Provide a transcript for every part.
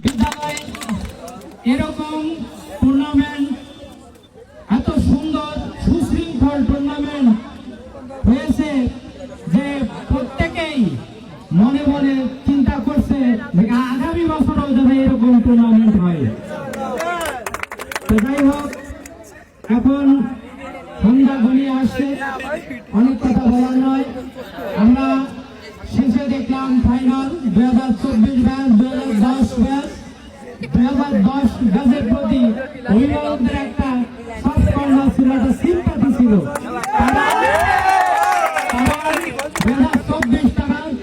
বিদ্যালয়ে এরকম টুর্নামেন্ট, এত সুন্দর সুশৃঙ্খল টুর্নামেন্ট হয়েছে যে প্রত্যেকেই মনে মনে চিন্তা করছে যে আগামী বছরও যেন এরকম টুর্নামেন্ট হয়। তো যাই হোক, এখন সন্ধ্যা ঘনিয়ে আসছে, অনেক কথা বলার নয়। আমরা শেষে দেখলাম ফাইনাল 2024 ব্যাচ 2010 ব্যাচ 2010 ব্যাচের প্রতি অভিভাবকদের একটা সফট কর্নার ছিল, একটা সিম্পাথি ছিল। তারা 2024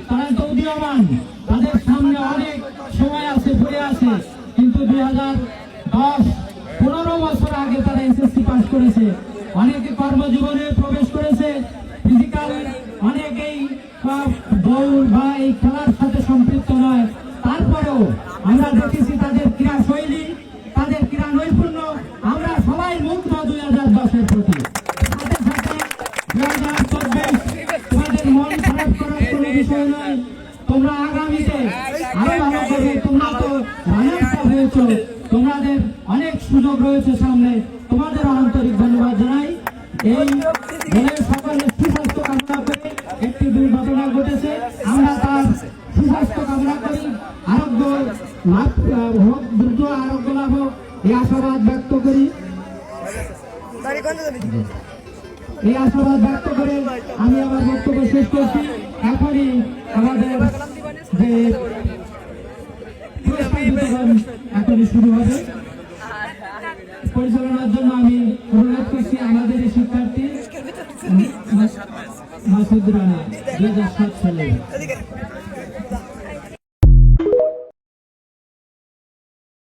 তারা তো উদীয়মান, তাদের সামনে অনেক সময় আছে, পড়ে আছে, কিন্তু 2010-15 বছর আগে তারা এসএসসি পাস করেছে, অনেকে কর্মজীবনে প্রবেশ করেছে, ফিজিক্যাল অনেকেই দৌড় বা এই খেলার সাথে সম্পৃক্ত নয়। তারপরেও আমরা দেখেছি তাদের ক্রীড়া শৈলী, তাদের ক্রীড়া নৈপুণ্য, আমরা সবাই মুগ্ধ 2010-এর প্রতি। সাথে সাথে 2024 তোমাদের মন খারাপ করার কোনো বিষয় নয়, তোমরা আগামীতে আরো ভালো করবে। তোমরা তো রানার্স আপ হয়েছ, তোমাদের অনেক সুযোগ রয়েছে সামনে, তোমাদের আন্তরিক ধন্যবাদ জানাই। এই দলের সকলের সুস্বাস্থ্য কামনা করে একটি দুর্ঘটনা ঘটেছে, আমরা তার সুস্বাস্থ্য কামনা করি, আরোগ্য লাভ হোক, দ্রুত আরোগ্য লাভ হোক, এই আশাবাদ ব্যক্ত করি। এই আশাবাদ ব্যক্ত করে আমি আমার বক্তব্য শেষ করছি। এখনই আমাদের যে পুরস্কার বিতরণ এখনই শুরু হবে। পরিচালনার জন্য আমি অনুরোধ করছি আমাদের এই শিক্ষার্থী মাসুদ রানা 2007 সালে।